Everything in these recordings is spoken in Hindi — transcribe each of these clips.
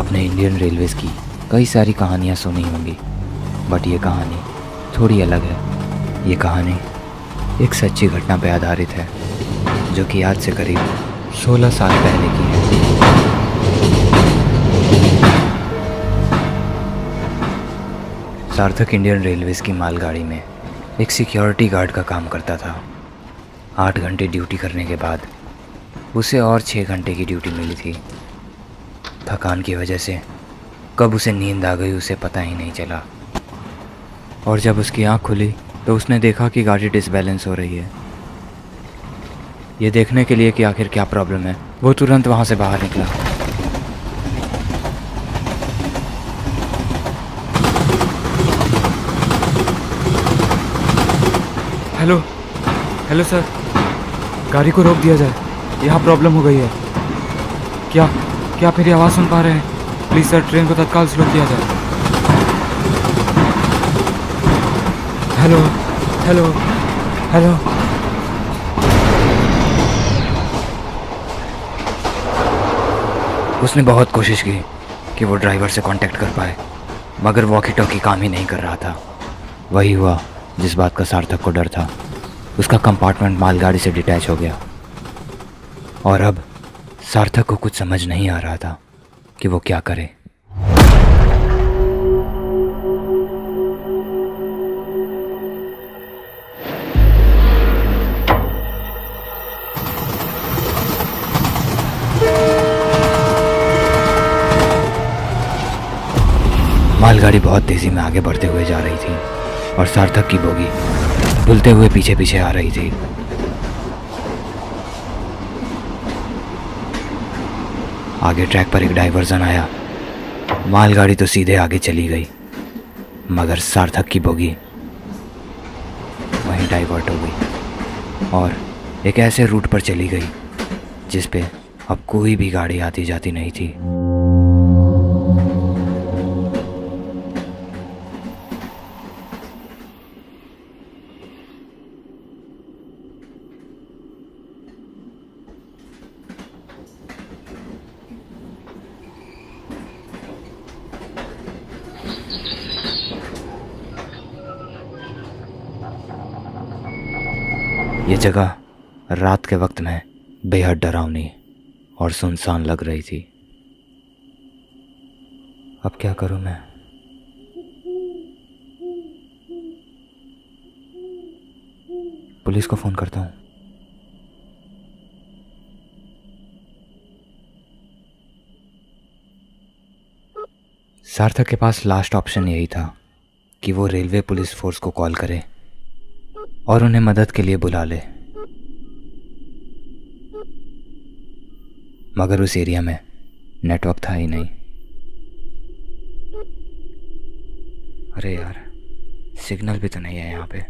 आपने इंडियन रेलवेज़ की कई सारी कहानियाँ सुनी होंगी, बट ये कहानी थोड़ी अलग है। ये कहानी एक सच्ची घटना पर आधारित है, जो कि आज से करीब 16 साल पहले की है। सार्थक इंडियन रेलवेज़ की मालगाड़ी में एक सिक्योरिटी गार्ड का काम करता था। 8 घंटे ड्यूटी करने के बाद उसे और 6 घंटे की ड्यूटी मिली थी। थकान की वजह से कब उसे नींद आ गई उसे पता ही नहीं चला, और जब उसकी आंख खुली तो उसने देखा कि गाड़ी डिसबैलेंस हो रही है। ये देखने के लिए कि आखिर क्या प्रॉब्लम है, वो तुरंत वहाँ से बाहर निकला। हेलो हेलो सर, गाड़ी को रोक दिया जाए, यहाँ प्रॉब्लम हो गई है। क्या क्या आप मेरी आवाज़ सुन पा रहे हैं? प्लीज़ सर, ट्रेन को तत्काल स्लो किया जाए। Hello hello hello. उसने बहुत कोशिश की कि वो ड्राइवर से कांटेक्ट कर पाए, मगर वॉकी टॉकी काम ही नहीं कर रहा था। वही हुआ जिस बात का सार्थक को डर था। उसका कंपार्टमेंट मालगाड़ी से डिटैच हो गया, और अब सार्थक को कुछ समझ नहीं आ रहा था कि वो क्या करे। मालगाड़ी बहुत तेज़ी में आगे बढ़ते हुए जा रही थी, और सार्थक की बोगी डुलते हुए पीछे पीछे आ रही थी। आगे ट्रैक पर एक डाइवर्जन आया। मालगाड़ी तो सीधे आगे चली गई, मगर सार्थक की बोगी वहीं डाइवर्ट हो गई और एक ऐसे रूट पर चली गई जिस पे अब कोई भी गाड़ी आती जाती नहीं थी। ये जगह रात के वक्त में बेहद डरावनी और सुनसान लग रही थी। अब क्या करूं मैं? पुलिस को फ़ोन करता हूं। सार्थक के पास लास्ट ऑप्शन यही था कि वो रेलवे पुलिस फोर्स को कॉल करे और उन्हें मदद के लिए बुला ले, मगर उस एरिया में नेटवर्क था ही नहीं। अरे यार, सिग्नल भी तो नहीं है यहाँ पे।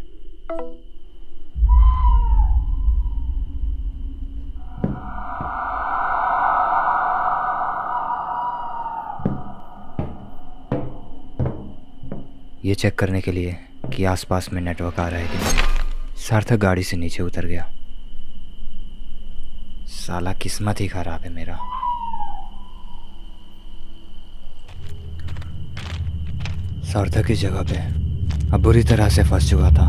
ये चेक करने के लिए कि आसपास में नेटवर्क आ रहा है कि नहीं, सार्थक गाड़ी से नीचे उतर गया। साला किस्मत ही खराब है मेरा। सार्थक इस जगह पे अब बुरी तरह से फंस चुका था।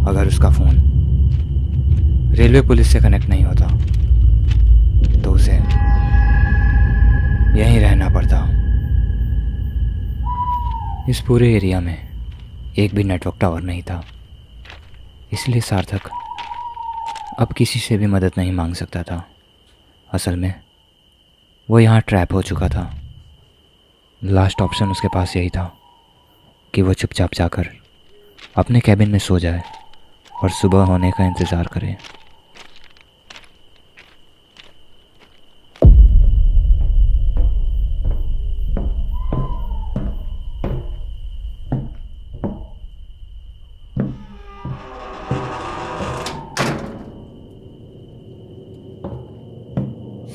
अगर उसका फ़ोन रेलवे पुलिस से कनेक्ट नहीं होता तो उसे यहीं रहना पड़ता। इस पूरे एरिया में एक भी नेटवर्क टावर नहीं था, इसलिए सार्थक अब किसी से भी मदद नहीं मांग सकता था। असल में वो यहाँ ट्रैप हो चुका था। लास्ट ऑप्शन उसके पास यही था कि वो चुपचाप जाकर अपने कैबिन में सो जाए और सुबह होने का इंतज़ार करे।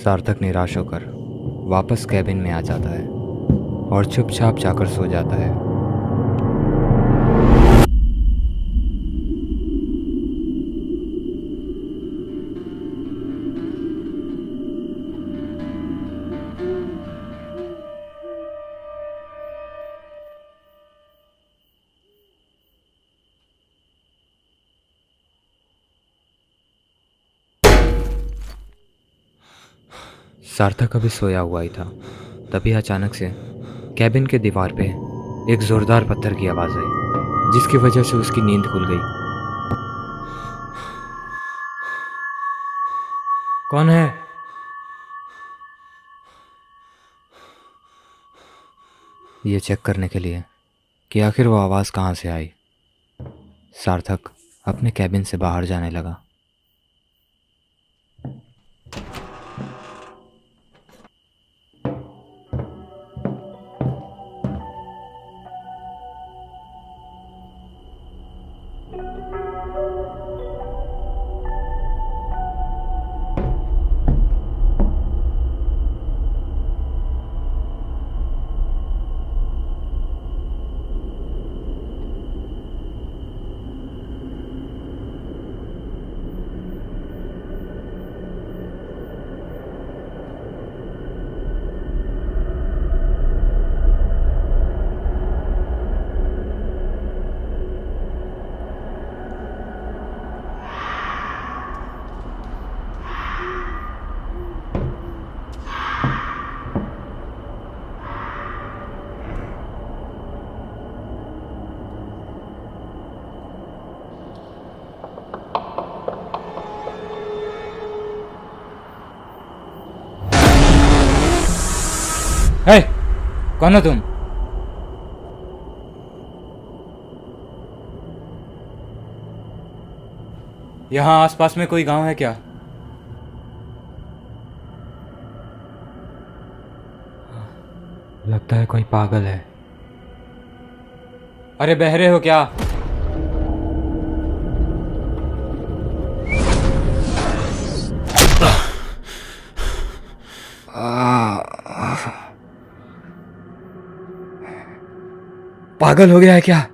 सार्थक निराश होकर वापस कैबिन में आ जाता है और चुपचाप जाकर सो जाता है। सार्थक अभी सोया हुआ ही था, तभी अचानक से कैबिन के दीवार पे एक जोरदार पत्थर की आवाज़ आई, जिसकी वजह से उसकी नींद खुल गई। कौन है? ये चेक करने के लिए कि आखिर वो आवाज़ कहाँ से आई, सार्थक अपने कैबिन से बाहर जाने लगा। हे, कौन हो तुम? यहाँ आसपास में कोई गांव है क्या? लगता है कोई पागल है। अरे बहरे हो क्या? पागल हो गया है क्या?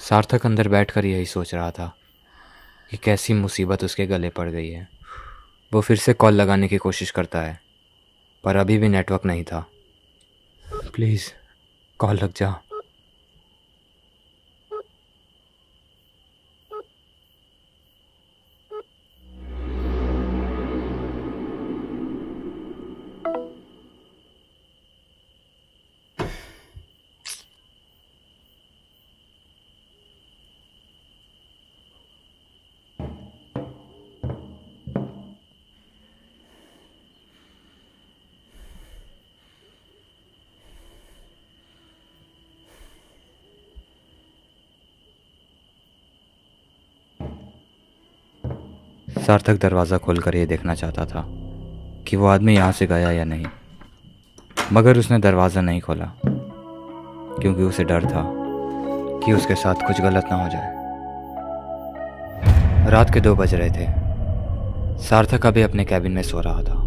सार्थक अंदर बैठकर यही सोच रहा था कि कैसी मुसीबत उसके गले पड़ गई है। वो फिर से कॉल लगाने की कोशिश करता है, पर अभी भी नेटवर्क नहीं था। प्लीज़ कॉल लग जा। सार्थक दरवाज़ा खोलकर ये देखना चाहता था कि वो आदमी यहाँ से गया या नहीं, मगर उसने दरवाज़ा नहीं खोला क्योंकि उसे डर था कि उसके साथ कुछ गलत ना हो जाए। रात के 2 बज रहे थे। सार्थक अभी अपने कैबिन में सो रहा था।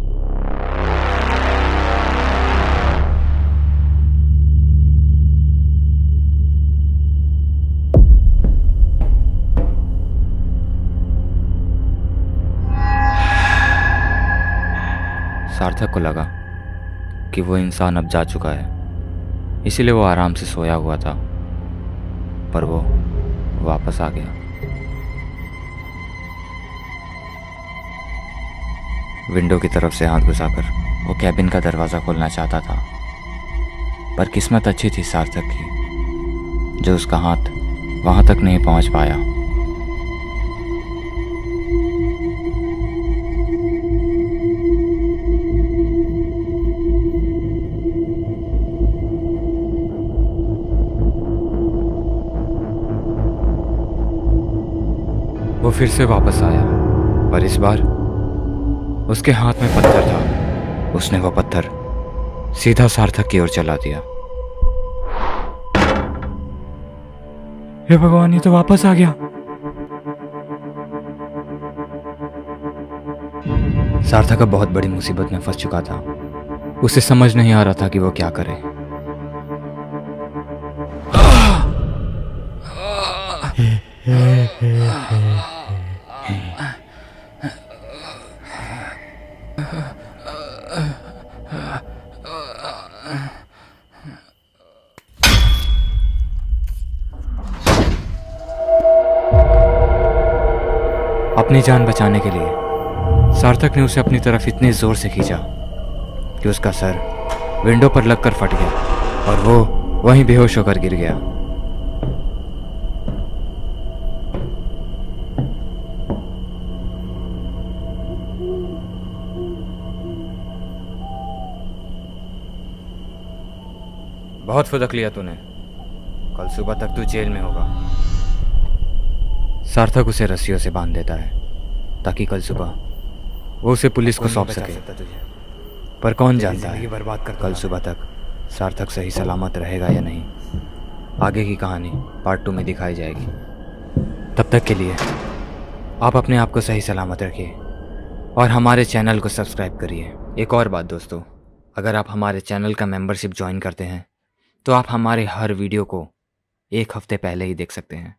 सार्थक को लगा कि वो इंसान अब जा चुका है, इसीलिए वो आराम से सोया हुआ था, पर वो वापस आ गया। विंडो की तरफ से हाथ घुसाकर वो कैबिन का दरवाज़ा खोलना चाहता था, पर किस्मत अच्छी थी सार्थक की, जो उसका हाथ वहाँ तक नहीं पहुँच पाया। वो फिर से वापस आया, पर इस बार उसके हाथ में पत्थर था। उसने वो पत्थर सीधा सार्थक की ओर चला दिया। हे भगवान, ये तो वापस आ गया। सार्थक अब बहुत बड़ी मुसीबत में फंस चुका था। उसे समझ नहीं आ रहा था कि वो क्या करे। अपनी जान बचाने के लिए सार्थक ने उसे अपनी तरफ इतने जोर से खींचा कि उसका सर विंडो पर लगकर फट गया और वो वहीं बेहोश होकर गिर गया। बहुत फुदक लिया तूने। कल सुबह तक तू जेल में होगा। सार्थक उसे रस्सियों से बांध देता है ताकि कल सुबह वो उसे पुलिस को सौंप सके। पर कौन जानता है कल सुबह तक सार्थक सही सलामत रहेगा या नहीं। आगे की कहानी पार्ट 2 में दिखाई जाएगी। तब तक के लिए आप अपने आप को सही सलामत रखिए और हमारे चैनल को सब्सक्राइब करिए। एक और बात दोस्तों, अगर आप हमारे चैनल का मेंबरशिप ज्वाइन करते हैं तो आप हमारे हर वीडियो को 1 हफ्ते पहले ही देख सकते हैं।